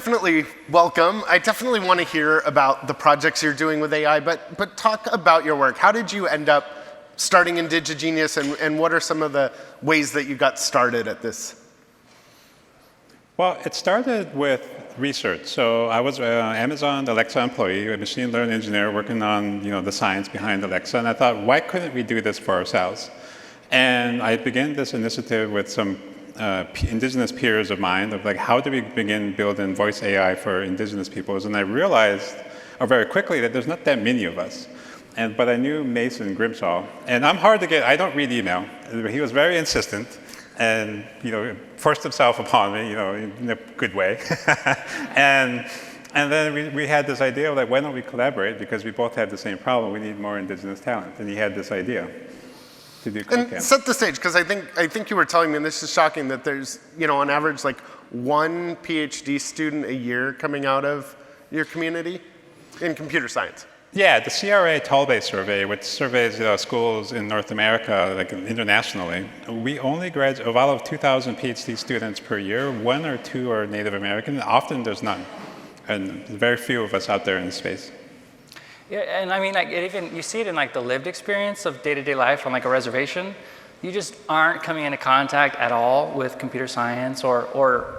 definitely welcome. I definitely want to hear about the projects you're doing with AI, but talk about your work. How did you end up starting IndigiGENIUS, and what are some of the ways that you got started at this? Well, it started with research. So I was an Amazon Alexa employee, a machine learning engineer working on the science behind Alexa, and I thought, why couldn't we do this for ourselves? And I began this initiative with some indigenous peers of mine of like, how do we begin building voice AI for indigenous peoples? And I realized very quickly that there's not that many of us. But I knew Mason Grimshaw, and I'm hard to get, I don't read email. He was very insistent and forced himself upon me, in a good way. and then we had this idea of like, why don't we collaborate? Because we both had the same problem. We need more indigenous talent. And he had this idea to do content. And set the stage, because I think you were telling me, and this is shocking, that there's, on average, like one PhD student a year coming out of your community in computer science. Yeah, the CRA Toll-based survey, which surveys schools in North America, like internationally, we only graduate, of all of 2,000 PhD students per year, 1 or 2 are Native American. Often there's none, and very few of us out there in the space. Yeah, and I mean, like, you see it in like the lived experience of day-to-day life on like a reservation. You just aren't coming into contact at all with computer science or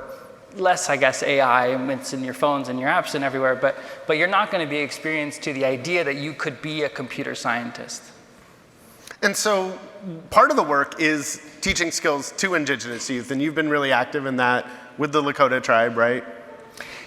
less, I guess, AI. It's in your phones and your apps and everywhere, but you're not going to be experienced to the idea that you could be a computer scientist. And so part of the work is teaching skills to indigenous youth, and you've been really active in that with the Lakota tribe, right?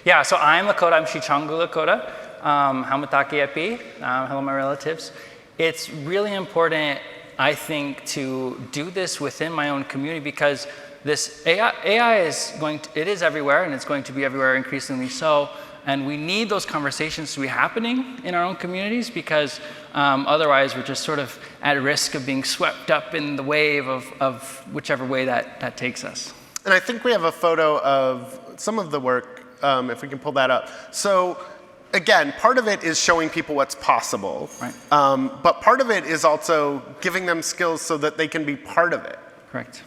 Yeah, so I'm Lakota. I'm Shichangu Lakota. Hamataki Epi. Hello, my relatives. It's really important, I think, to do this within my own community, because this AI is it is everywhere, and it's going to be everywhere increasingly so. And we need those conversations to be happening in our own communities, because otherwise we're just sort of at risk of being swept up in the wave of whichever way that takes us. And I think we have a photo of some of the work, if we can pull that up. So again, part of it is showing people what's possible, right. But part of it is also giving them skills so that they can be part of it. Correct.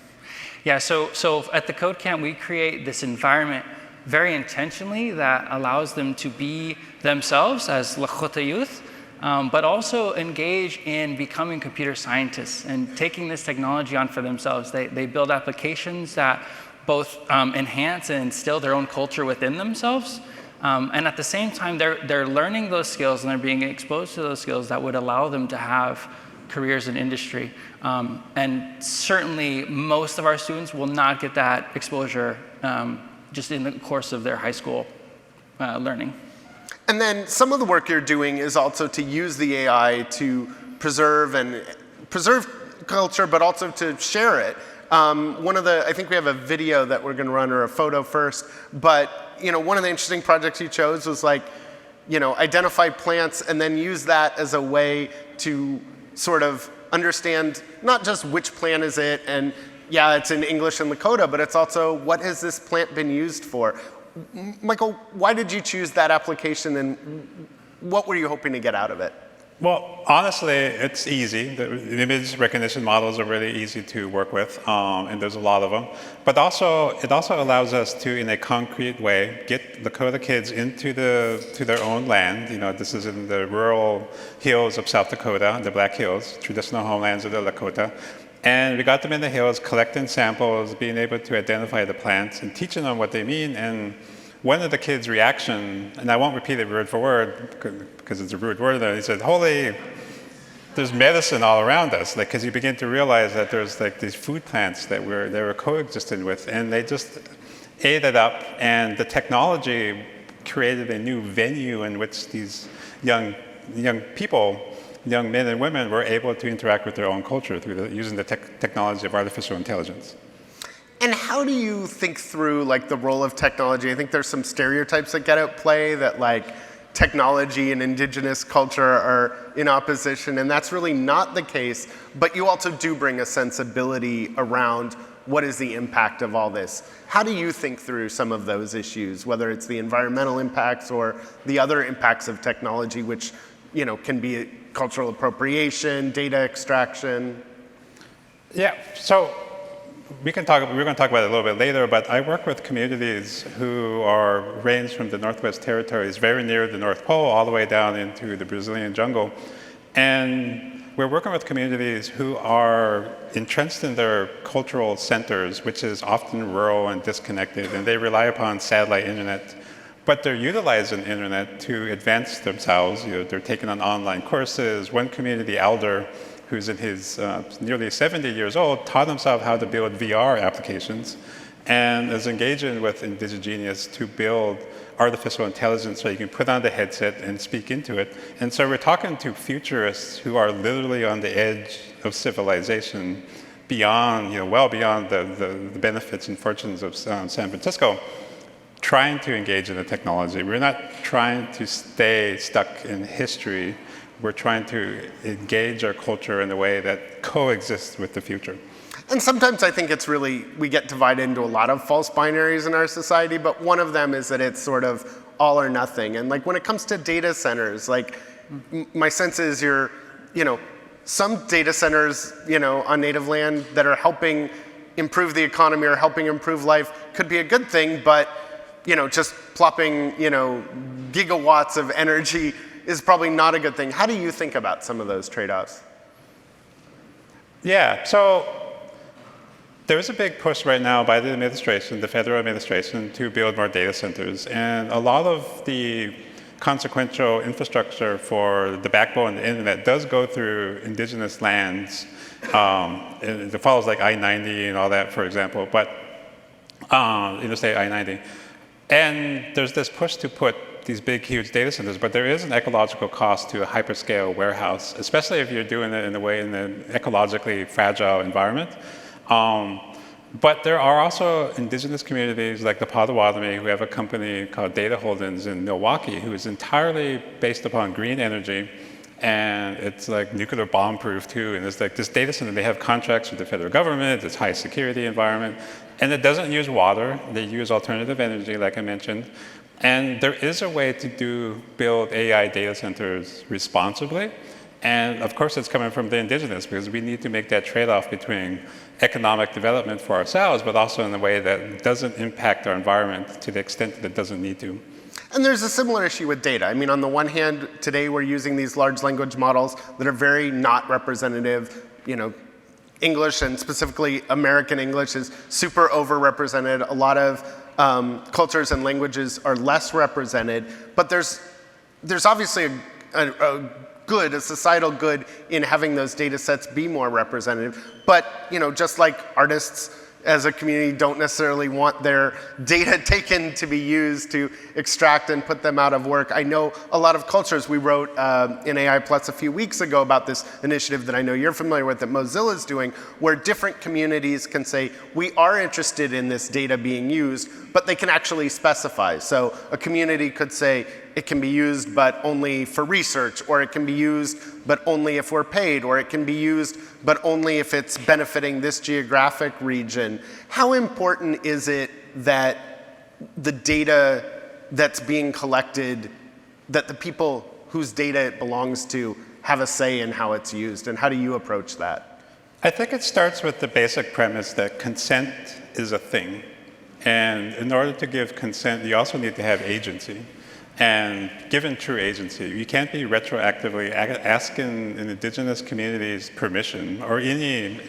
Yeah, so at the Code Camp, we create this environment very intentionally that allows them to be themselves as Lakota youth, but also engage in becoming computer scientists and taking this technology on for themselves. They build applications that both enhance and instill their own culture within themselves. And at the same time, they're learning those skills, and they're being exposed to those skills that would allow them to have careers in industry. And certainly, most of our students will not get that exposure just in the course of their high school learning. And then some of the work you're doing is also to use the AI to preserve culture, but also to share it. I think we have a video that we're going to run, or a photo first, but one of the interesting projects you chose was like, identify plants and then use that as a way to sort of understand not just which plant is it, and yeah, it's in English and Lakota, but it's also what has this plant been used for? Michael, why did you choose that application, and what were you hoping to get out of it? Well, honestly, it's easy. The image recognition models are really easy to work with, and there's a lot of them. But it also allows us to, in a concrete way, get Lakota kids into their own land. This is in the rural hills of South Dakota, the Black Hills, traditional homelands of the Lakota. And we got them in the hills, collecting samples, being able to identify the plants, and teaching them what they mean. And one of the kids' reaction, and I won't repeat it word for word because it's a rude word, he said, "Holy, there's medicine all around us." Like, because you begin to realize that there's like these food plants that they were coexisting with, and they just ate it up. And the technology created a new venue in which these young people, young men and women, were able to interact with their own culture through using the technology of artificial intelligence. And how do you think through like the role of technology? I think there's some stereotypes that get at play that like technology and indigenous culture are in opposition, and that's really not the case. But you also do bring a sensibility around what is the impact of all this. How do you think through some of those issues, whether it's the environmental impacts or the other impacts of technology, which can be cultural appropriation, data extraction? Yeah, so we're going to talk about it a little bit later, but I work with communities who are ranged from the Northwest Territories, very near the North Pole, all the way down into the Brazilian jungle. And we're working with communities who are entrenched in their cultural centers, which is often rural and disconnected, and they rely upon satellite internet. But they're utilizing internet to advance themselves. They're taking on online courses. One community elder, who's in his nearly 70 years old, taught himself how to build VR applications and is engaging with IndigiGENIUS to build artificial intelligence so you can put on the headset and speak into it. And so we're talking to futurists who are literally on the edge of civilization beyond, well beyond the benefits and fortunes of San Francisco, trying to engage in the technology. We're not trying to stay stuck in history. We're trying to engage our culture in a way that coexists with the future. And sometimes I think it's really, we get divided into a lot of false binaries in our society, but one of them is that it's sort of all or nothing. And like when it comes to data centers, like my sense is some data centers, on native land that are helping improve the economy or helping improve life could be a good thing, but just plopping, gigawatts of energy is probably not a good thing. How do you think about some of those trade-offs? Yeah, so there's a big push right now by the administration, the federal administration, to build more data centers. And a lot of the consequential infrastructure for the backbone of the internet does go through indigenous lands. It follows like I-90 and all that, for example, but interstate I-90. And there's this push to put these big, huge data centers, but there is an ecological cost to a hyperscale warehouse, especially if you're doing it in an ecologically fragile environment. But there are also indigenous communities like the Potawatomi who have a company called Data Holdings in Milwaukee, who is entirely based upon green energy, and it's like nuclear bomb proof too. And it's like this data center, they have contracts with the federal government, it's high security environment, and it doesn't use water. They use alternative energy, like I mentioned. And there is a way to build AI data centers responsibly. And of course, it's coming from the indigenous, because we need to make that trade-off between economic development for ourselves, but also in a way that doesn't impact our environment to the extent that it doesn't need to. And there's a similar issue with data. I mean, on the one hand, today we're using these large language models that are very not representative. English, and specifically American English, is super overrepresented. A lot of cultures and languages are less represented. But there's obviously a societal good in having those data sets be more representative. But just like artists as a community don't necessarily want their data taken to be used to extract and put them out of work. I know a lot of cultures. We wrote in AI Plus a few weeks ago about this initiative that I know you're familiar with that Mozilla is doing, where different communities can say, we are interested in this data being used, but they can actually specify. So a community could say, it can be used but only for research, or it can be used but only if we're paid, or it can be used but only if it's benefiting this geographic region. How important is it that the data that's being collected, that the people whose data it belongs to have a say in how it's used, and how do you approach that? I think it starts with the basic premise that consent is a thing. And in order to give consent, you also need to have agency. And given true agency, you can't be retroactively asking an indigenous community's permission, or any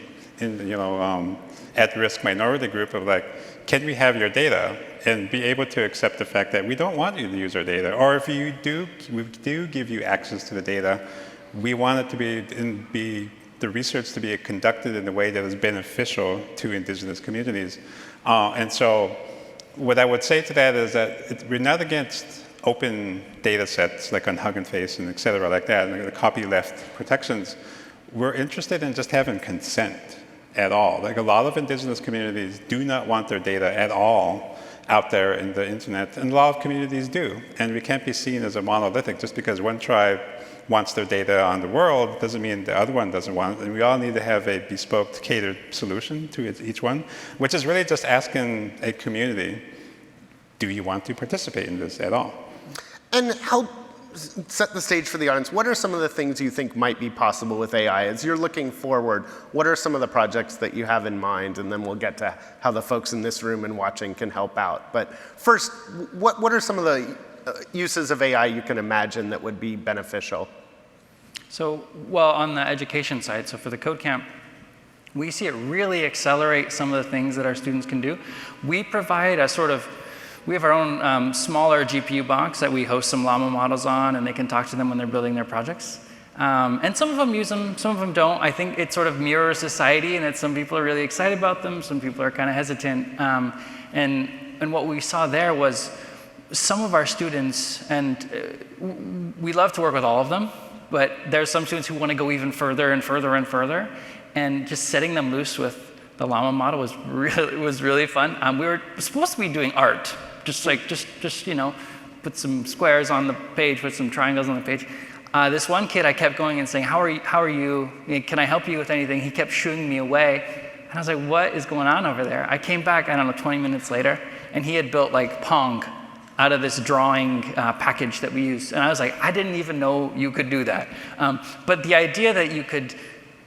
at-risk minority group of like, can we have your data? And be able to accept the fact that we don't want you to use our data. Or if we do give you access to the data, we want it to be the research to be conducted in a way that is beneficial to indigenous communities. And so what I would say to that is that we're not against open data sets like on Hugging Face and et cetera like that, and the copyleft protections. We're interested in just having consent at all. Like a lot of indigenous communities do not want their data at all out there in the internet, and a lot of communities do. And we can't be seen as a monolithic. Just because one tribe wants their data on the world doesn't mean the other one doesn't want it. And we all need to have a bespoke, catered solution to each one, which is really just asking a community, do you want to participate in this at all? And how set the stage for the audience. What are some of the things you think might be possible with AI? As you're looking forward, what are some of the projects that you have in mind? And then we'll get to how the folks in this room and watching can help out. But first, what are some of the uses of AI you can imagine that would be beneficial? So, well, on the education side, so for the Code Camp, we see it really accelerate some of the things that our students can do. We provide we have our own smaller GPU box that we host some Llama models on, and they can talk to them when they're building their projects. And some of them use them, some of them don't. I think it sort of mirrors society, and that some people are really excited about them, some people are kind of hesitant. And what we saw there was some of our students, and we love to work with all of them, but there's some students who want to go even further and further and further, and just setting them loose with the Llama model was really fun. We were supposed to be doing art, just put some squares on the page, put some triangles on the page. This one kid, I kept going and saying, how are you? Can I help you with anything? He kept shooing me away. And I was like, what is going on over there? I came back, I don't know, 20 minutes later, and he had built like Pong out of this drawing package that we use. And I was like, I didn't even know you could do that. But the idea that you could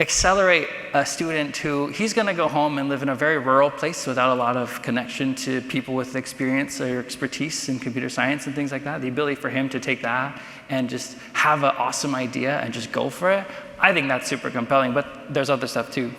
accelerate a student who, he's going to go home and live in a very rural place without a lot of connection to people with experience or expertise in computer science and things like that. The ability for him to take that and just have an awesome idea and just go for it, I think that's super compelling. But there's other stuff too.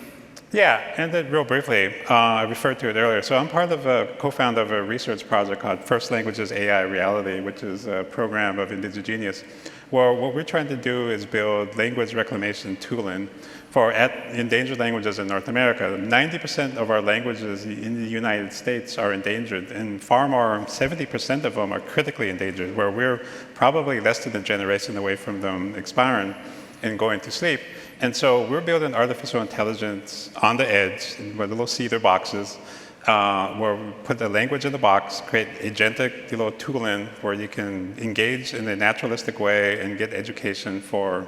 Yeah, and then real briefly, I referred to it earlier. So I'm part of co-founder of a research project called First Languages AI Reality, which is a program of IndigiGENIUS, where what we're trying to do is build language reclamation tooling for endangered languages in North America. 90% of our languages in the United States are endangered, and far more, 70% of them are critically endangered, where we're probably less than a generation away from them expiring and going to sleep. And so we're building artificial intelligence on the edge with little Cedar boxes, where we put the language in the box, create agentic little tooling where you can engage in a naturalistic way and get education for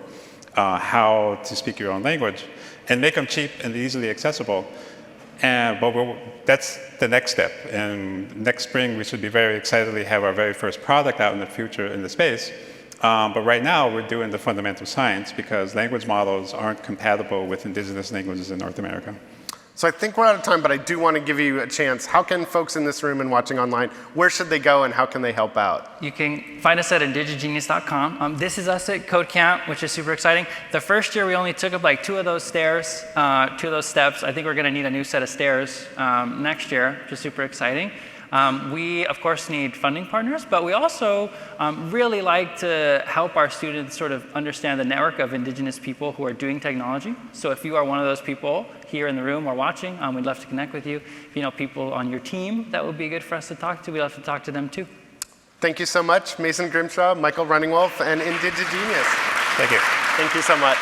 how to speak your own language, and make them cheap and easily accessible. But that's the next step. And next spring, we should be very excitedly have our very first product out in the future in the space. But right now, we're doing the fundamental science because language models aren't compatible with indigenous languages in North America. So I think we're out of time, but I do want to give you a chance. How can folks in this room and watching online, where should they go and how can they help out? You can find us at indigigenius.com. This is us at Code Camp, which is super exciting. The first year, we only took up like 2 of those stairs, 2 of those steps. I think we're going to need a new set of stairs next year, which is super exciting. We, of course, need funding partners, but we also really like to help our students sort of understand the network of indigenous people who are doing technology. So if you are one of those people here in the room or watching, we'd love to connect with you. If you know people on your team that would be good for us to talk to, we'd love to talk to them too. Thank you so much, Mason Grimshaw, Michael Runningwolf, and IndigiGENIUS. Thank you. Thank you so much.